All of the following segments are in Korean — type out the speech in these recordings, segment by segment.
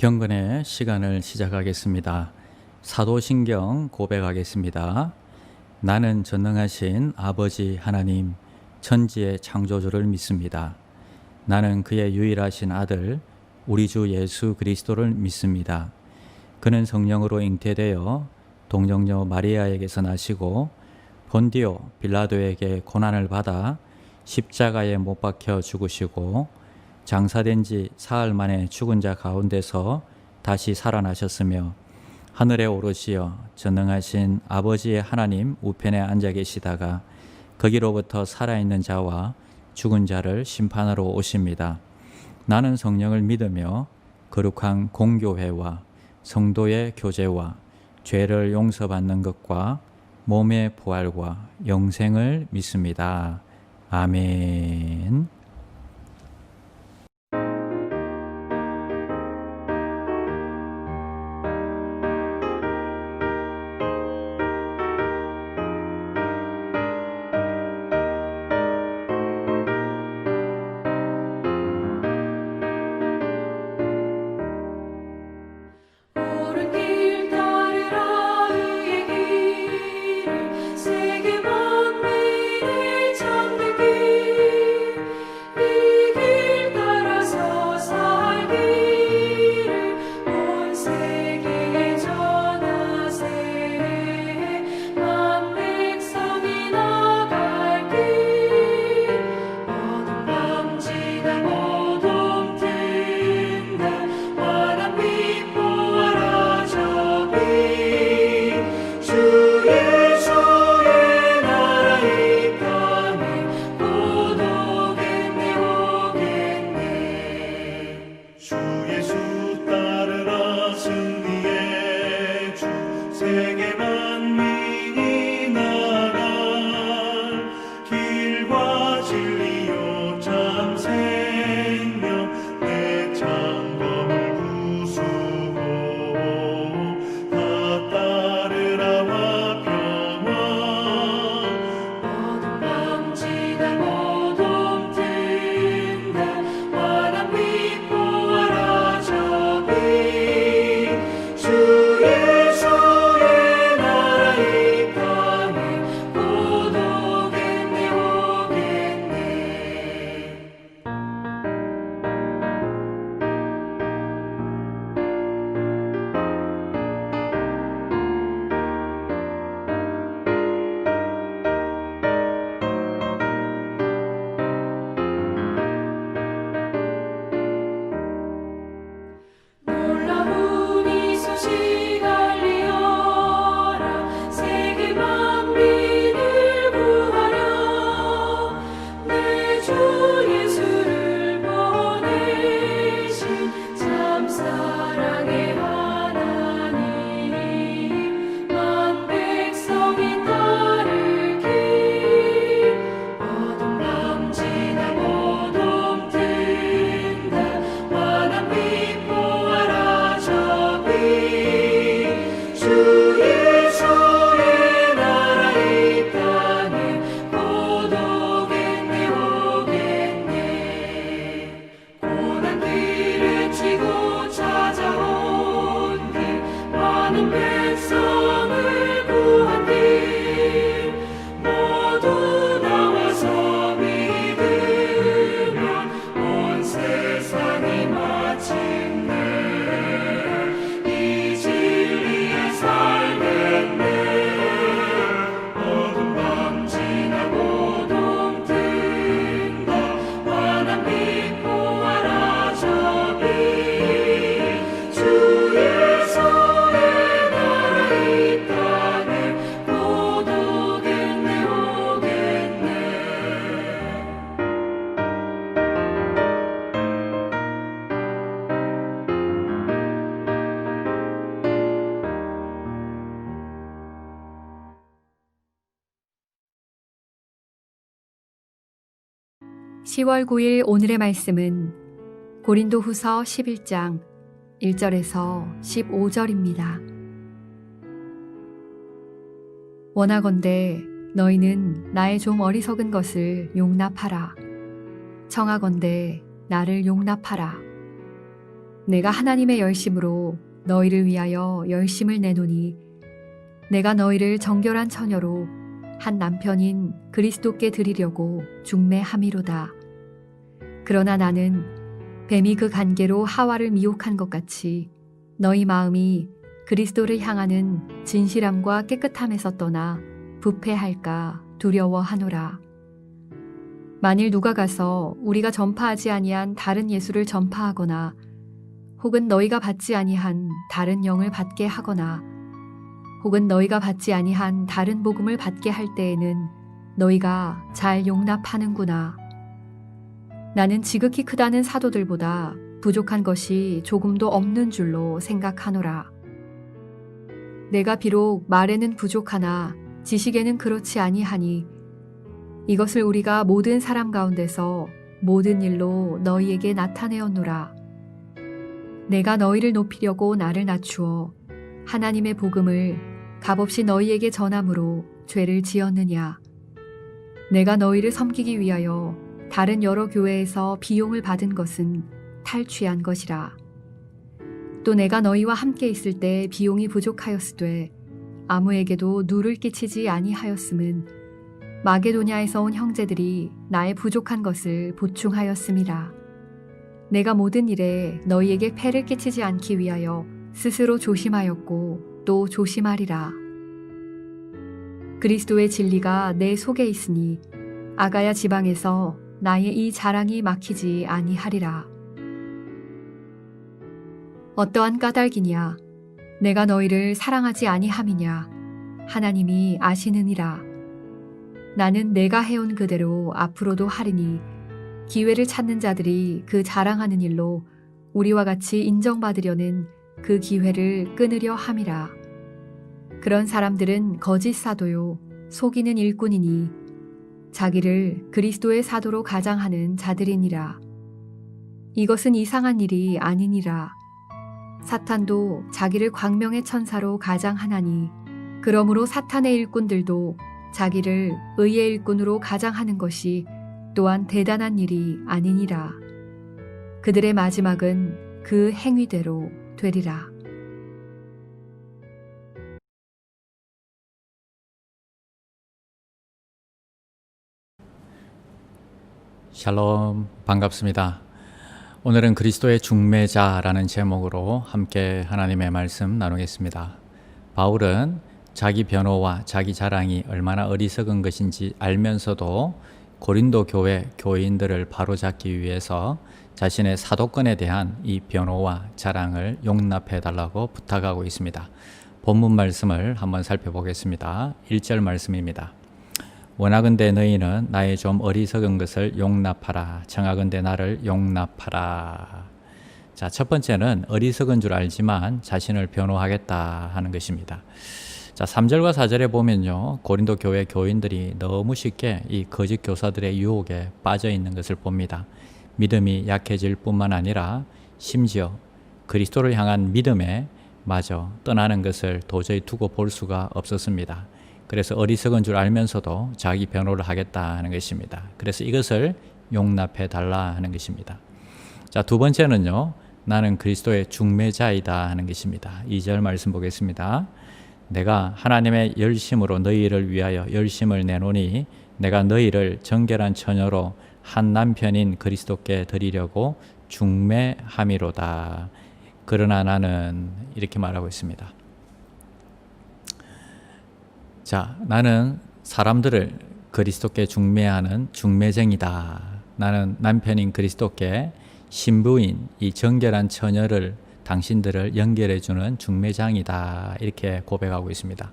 경건의 시간을 시작하겠습니다. 사도신경 고백하겠습니다. 나는 전능하신 아버지 하나님, 천지의 창조주를 믿습니다. 나는 그의 유일하신 아들, 우리 주 예수 그리스도를 믿습니다. 그는 성령으로 잉태되어 동정녀 마리아에게서 나시고 본디오 빌라도에게 고난을 받아 십자가에 못 박혀 죽으시고 장사된 지 사흘 만에 죽은 자 가운데서 다시 살아나셨으며 하늘에 오르시어 전능하신 아버지의 하나님 우편에 앉아 계시다가 거기로부터 살아있는 자와 죽은 자를 심판하러 오십니다. 나는 성령을 믿으며 거룩한 공교회와 성도의 교제와 죄를 용서받는 것과 몸의 부활과 영생을 믿습니다. 아멘. (10월 9일) 오늘의 말씀은 고린도후서 11장 1절에서 15절입니다. 원하건대 너희는 나의 좀 어리석은 것을 용납하라. 청하건대 나를 용납하라. 내가 하나님의 열심으로 너희를 위하여 열심을 내노니 내가 너희를 정결한 처녀로 한 남편인 그리스도께 드리려고 중매함이로다. 그러나 나는 뱀이 그 간계로 하와를 미혹한 것 같이 너희 마음이 그리스도를 향하는 진실함과 깨끗함에서 떠나 부패할까 두려워하노라. 만일 누가 가서 우리가 전파하지 아니한 다른 예수를 전파하거나 혹은 너희가 받지 아니한 다른 영을 받게 하거나 혹은 너희가 받지 아니한 다른 복음을 받게 할 때에는 너희가 잘 용납하는구나. 나는 지극히 크다는 사도들보다 부족한 것이 조금도 없는 줄로 생각하노라. 내가 비록 말에는 부족하나 지식에는 그렇지 아니하니 이것을 우리가 모든 사람 가운데서 모든 일로 너희에게 나타내었노라. 내가 너희를 높이려고 나를 낮추어 하나님의 복음을 값없이 너희에게 전함으로 죄를 지었느냐. 내가 너희를 섬기기 위하여 다른 여러 교회에서 비용을 받은 것은 탈취한 것이라. 또 내가 너희와 함께 있을 때 비용이 부족하였으되 아무에게도 누를 끼치지 아니하였음은 마게도냐에서 온 형제들이 나의 부족한 것을 보충하였음이라. 내가 모든 일에 너희에게 폐를 끼치지 않기 위하여 스스로 조심하였고 또 조심하리라. 그리스도의 진리가 내 속에 있으니 아가야 지방에서 나의 이 자랑이 막히지 아니하리라. 어떠한 까닭이냐? 내가 너희를 사랑하지 아니함이냐? 하나님이 아시느니라. 나는 내가 해온 그대로 앞으로도 하리니 기회를 찾는 자들이 그 자랑하는 일로 우리와 같이 인정받으려는 그 기회를 끊으려 함이라. 그런 사람들은 거짓 사도요 속이는 일꾼이니 자기를 그리스도의 사도로 가장하는 자들이니라. 이것은 이상한 일이 아니니라. 사탄도 자기를 광명의 천사로 가장하나니 그러므로 사탄의 일꾼들도 자기를 의의 일꾼으로 가장하는 것이 또한 대단한 일이 아니니라. 그들의 마지막은 그 행위대로 되리라. 샬롬, 반갑습니다. 오늘은 그리스도의 중매자라는 제목으로 함께 하나님의 말씀 나누겠습니다. 바울은 자기 변호와 자기 자랑이 얼마나 어리석은 것인지 알면서도 고린도 교회 교인들을 바로잡기 위해서 자신의 사도권에 대한 이 변호와 자랑을 용납해 달라고 부탁하고 있습니다. 본문 말씀을 한번 살펴보겠습니다. 1절 말씀입니다. 원하건대 너희는 나의 좀 어리석은 것을 용납하라. 청하건대 나를 용납하라. 자, 첫 번째는 어리석은 줄 알지만 자신을 변호하겠다 하는 것입니다. 자, 3절과 4절에 보면요, 고린도 교회 교인들이 너무 쉽게 이 거짓 교사들의 유혹에 빠져 있는 것을 봅니다. 믿음이 약해질 뿐만 아니라 심지어 그리스도를 향한 믿음에 마저 떠나는 것을 도저히 두고 볼 수가 없었습니다. 그래서 어리석은 줄 알면서도 자기 변호를 하겠다 하는 것입니다. 그래서 이것을 용납해 달라 하는 것입니다. 자, 두 번째는요, 나는 그리스도의 중매자이다 하는 것입니다. 2절 말씀 보겠습니다. 내가 하나님의 열심으로 너희를 위하여 열심을 내노니 내가 너희를 정결한 처녀로 한 남편인 그리스도께 드리려고 중매함이로다. 그러나 나는 이렇게 말하고 있습니다. 자, 나는 사람들을 그리스도께 중매하는 중매쟁이다. 나는 남편인 그리스도께 신부인 이 정결한 처녀를 당신들을 연결해주는 중매장이다. 이렇게 고백하고 있습니다.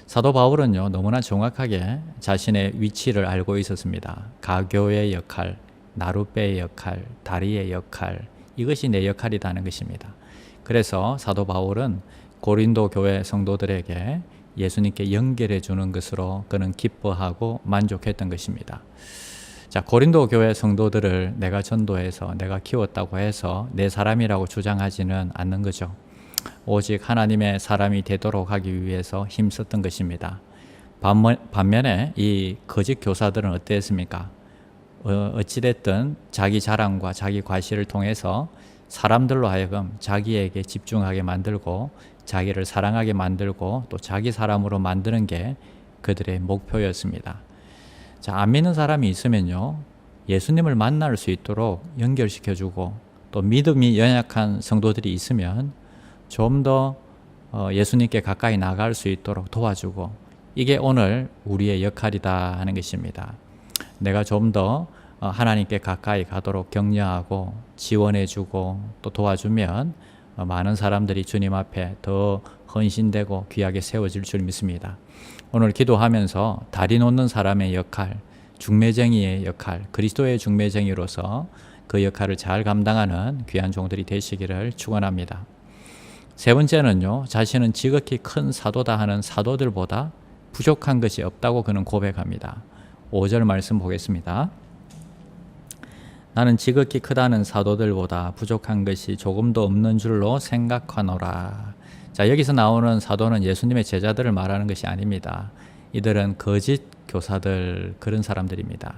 사도 바울은요, 너무나 정확하게 자신의 위치를 알고 있었습니다. 가교의 역할, 나룻배의 역할, 다리의 역할, 이것이 내 역할이라는 것입니다. 그래서 사도 바울은 고린도 교회 성도들에게 예수님께 연결해 주는 것으로 그는 기뻐하고 만족했던 것입니다. 자, 고린도 교회 성도들을 내가 전도해서 내가 키웠다고 해서 내 사람이라고 주장하지는 않는 거죠. 오직 하나님의 사람이 되도록 하기 위해서 힘썼던 것입니다. 반면에 이 거짓 교사들은 어땠습니까? 어찌됐든 자기 자랑과 자기 과시를 통해서 사람들로 하여금 자기에게 집중하게 만들고 자기를 사랑하게 만들고 또 자기 사람으로 만드는 게 그들의 목표였습니다. 자, 안 믿는 사람이 있으면요, 예수님을 만날 수 있도록 연결시켜주고 또 믿음이 연약한 성도들이 있으면 좀 더 예수님께 가까이 나갈 수 있도록 도와주고, 이게 오늘 우리의 역할이다 하는 것입니다. 내가 좀 더 하나님께 가까이 가도록 격려하고 지원해주고 또 도와주면 많은 사람들이 주님 앞에 더 헌신되고 귀하게 세워질 줄 믿습니다. 오늘 기도하면서 다리 놓는 사람의 역할, 중매쟁이의 역할, 그리스도의 중매쟁이로서 그 역할을 잘 감당하는 귀한 종들이 되시기를 축원합니다. 세 번째는요, 자신은 지극히 큰 사도다 하는 사도들보다 부족한 것이 없다고 그는 고백합니다. 5절 말씀 보겠습니다. 나는 지극히 크다는 사도들보다 부족한 것이 조금도 없는 줄로 생각하노라. 자, 여기서 나오는 사도는 예수님의 제자들을 말하는 것이 아닙니다. 이들은 거짓 교사들, 그런 사람들입니다.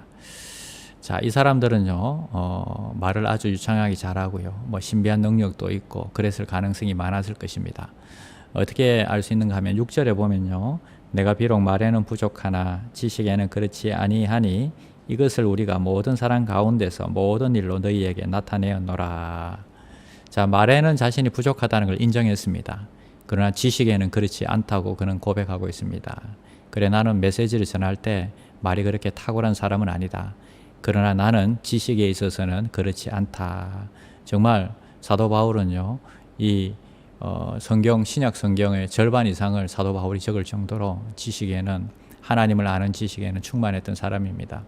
자, 이 사람들은요, 말을 아주 유창하게 잘하고요, 신비한 능력도 있고 그랬을 가능성이 많았을 것입니다. 어떻게 알 수 있는가 하면 6절에 보면요, 내가 비록 말에는 부족하나 지식에는 그렇지 아니하니 이것을 우리가 모든 사람 가운데서 모든 일로 너희에게 나타내었노라. 자, 말에는 자신이 부족하다는 걸 인정했습니다. 그러나 지식에는 그렇지 않다고 그는 고백하고 있습니다. 그래, 나는 메시지를 전할 때 말이 그렇게 탁월한 사람은 아니다. 그러나 나는 지식에 있어서는 그렇지 않다. 정말 사도 바울은요, 이 성경, 신약 성경의 절반 이상을 사도 바울이 적을 정도로 지식에는, 하나님을 아는 지식에는 충만했던 사람입니다.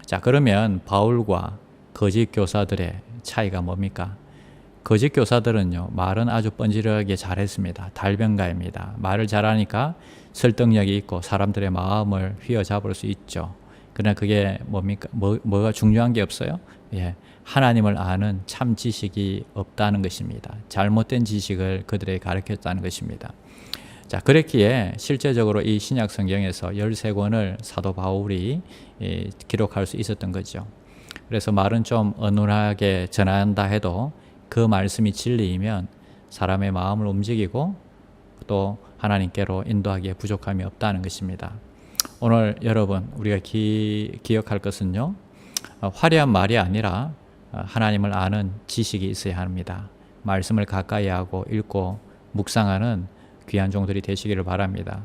자, 그러면 바울과 거짓 교사들의 차이가 뭡니까? 거짓 교사들은요, 말은 아주 뻔질하게 잘했습니다. 달변가입니다. 말을 잘하니까 설득력이 있고 사람들의 마음을 휘어잡을 수 있죠. 그러나 그게 뭡니까? 뭐가 중요한 게 없어요? 예, 하나님을 아는 참 지식이 없다는 것입니다. 잘못된 지식을 그들에게 가르쳤다는 것입니다. 자, 그랬기에 실제적으로 이 신약 성경에서 13권을 사도 바울이 기록할 수 있었던 거죠. 그래서 말은 좀 어눌하게 전한다 해도 그 말씀이 진리이면 사람의 마음을 움직이고 또 하나님께로 인도하기에 부족함이 없다는 것입니다. 오늘 여러분, 우리가 기억할 것은요, 화려한 말이 아니라 하나님을 아는 지식이 있어야 합니다. 말씀을 가까이 하고 읽고 묵상하는 귀한 종들이 되시기를 바랍니다.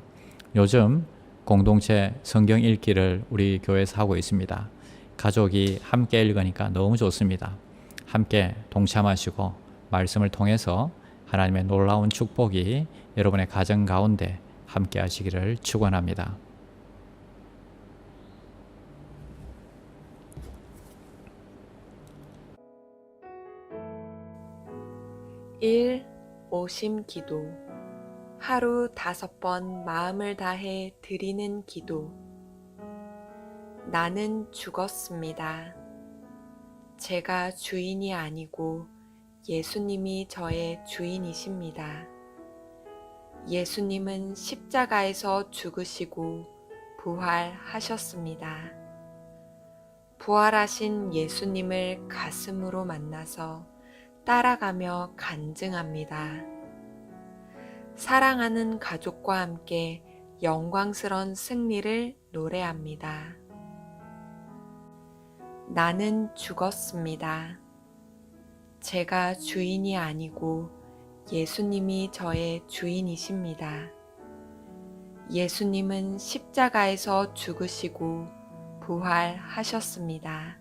요즘 공동체 성경 읽기를 우리 교회에서 하고 있습니다. 가족이 함께 읽으니까 너무 좋습니다. 함께 동참하시고 말씀을 통해서 하나님의 놀라운 축복이 여러분의 가정 가운데 함께 하시기를 축원합니다. 오심 기도. 하루 5번 마음을 다해 드리는 기도. 나는 죽었습니다. 제가 주인이 아니고 예수님이 저의 주인이십니다. 예수님은 십자가에서 죽으시고 부활하셨습니다. 부활하신 예수님을 가슴으로 만나서 따라가며 간증합니다. 사랑하는 가족과 함께 영광스러운 승리를 노래합니다. 나는 죽었습니다. 제가 주인이 아니고 예수님이 저의 주인이십니다. 예수님은 십자가에서 죽으시고 부활하셨습니다.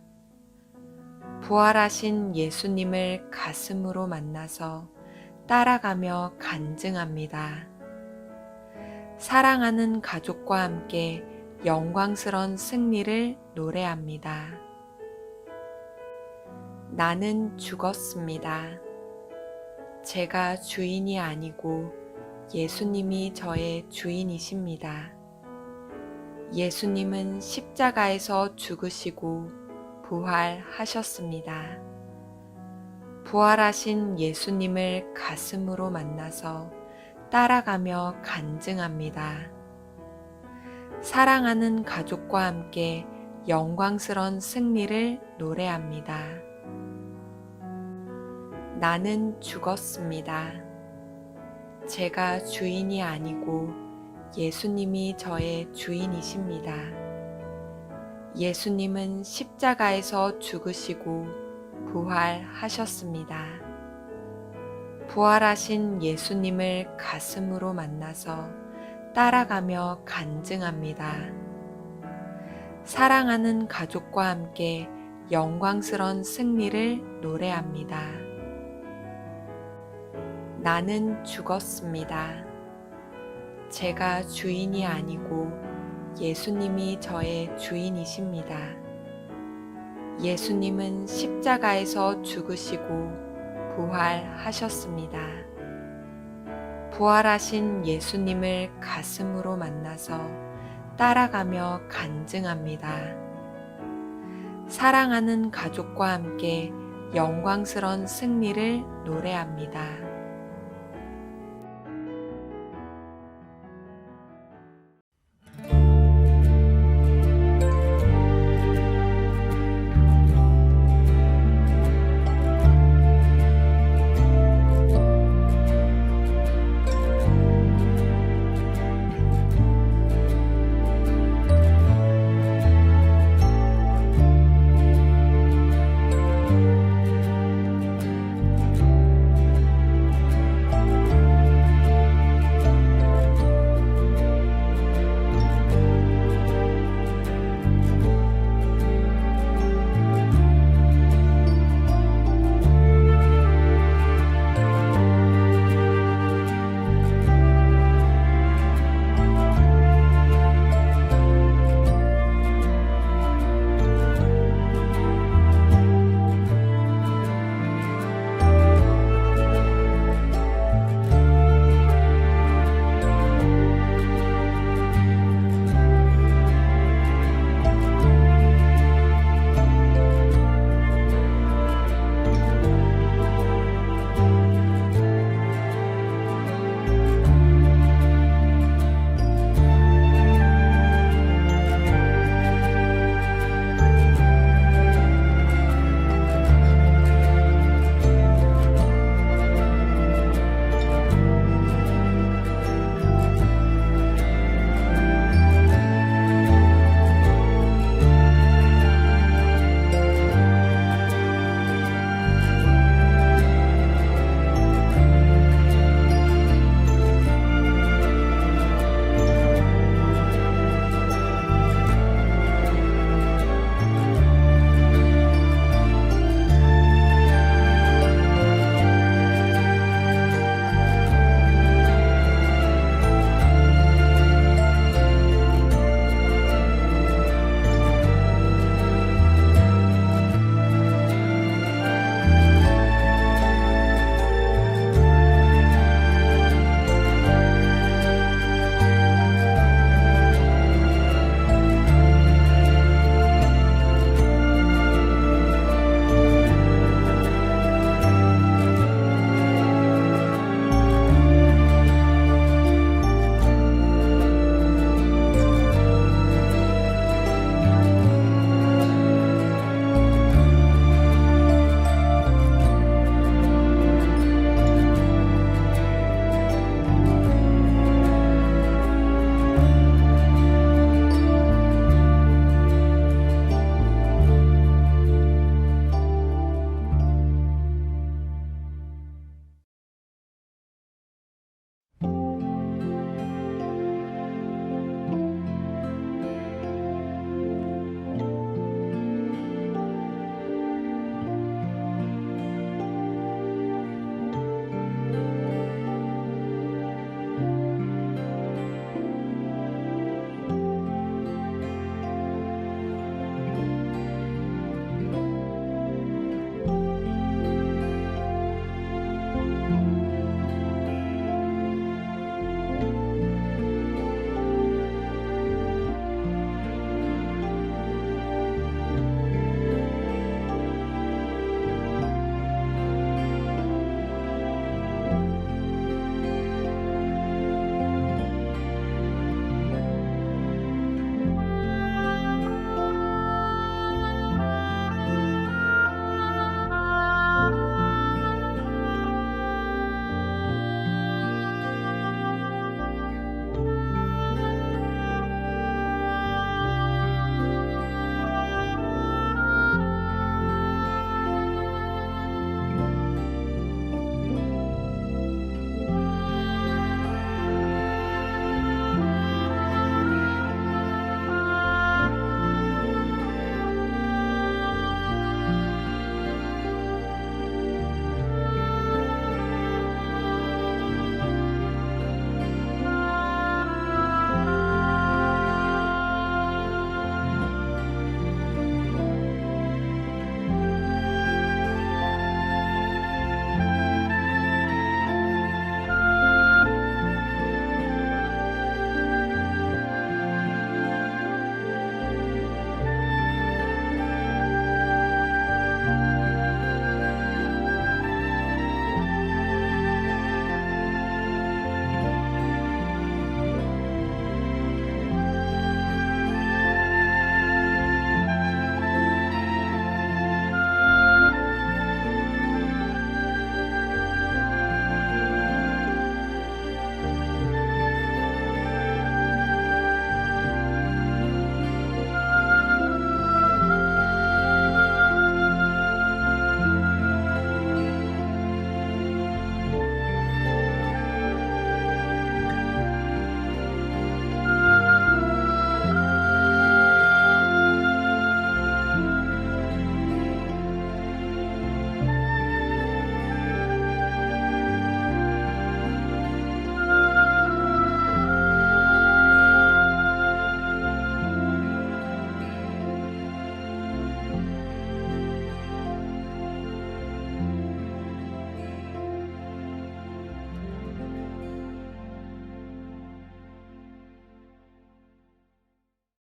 부활하신 예수님을 가슴으로 만나서 따라가며 간증합니다. 사랑하는 가족과 함께 영광스러운 승리를 노래합니다. 나는 죽었습니다. 제가 주인이 아니고 예수님이 저의 주인이십니다. 예수님은 십자가에서 죽으시고 부활하셨습니다. 부활하신 예수님을 가슴으로 만나서 따라가며 간증합니다. 사랑하는 가족과 함께 영광스러운 승리를 노래합니다. 나는 죽었습니다. 제가 주인이 아니고 예수님이 저의 주인이십니다. 예수님은 십자가에서 죽으시고 부활하셨습니다. 부활하신 예수님을 가슴으로 만나서 따라가며 간증합니다. 사랑하는 가족과 함께 영광스러운 승리를 노래합니다. 나는 죽었습니다. 제가 주인이 아니고 예수님이 저의 주인이십니다. 예수님은 십자가에서 죽으시고 부활하셨습니다. 부활하신 예수님을 가슴으로 만나서 따라가며 간증합니다. 사랑하는 가족과 함께 영광스러운 승리를 노래합니다.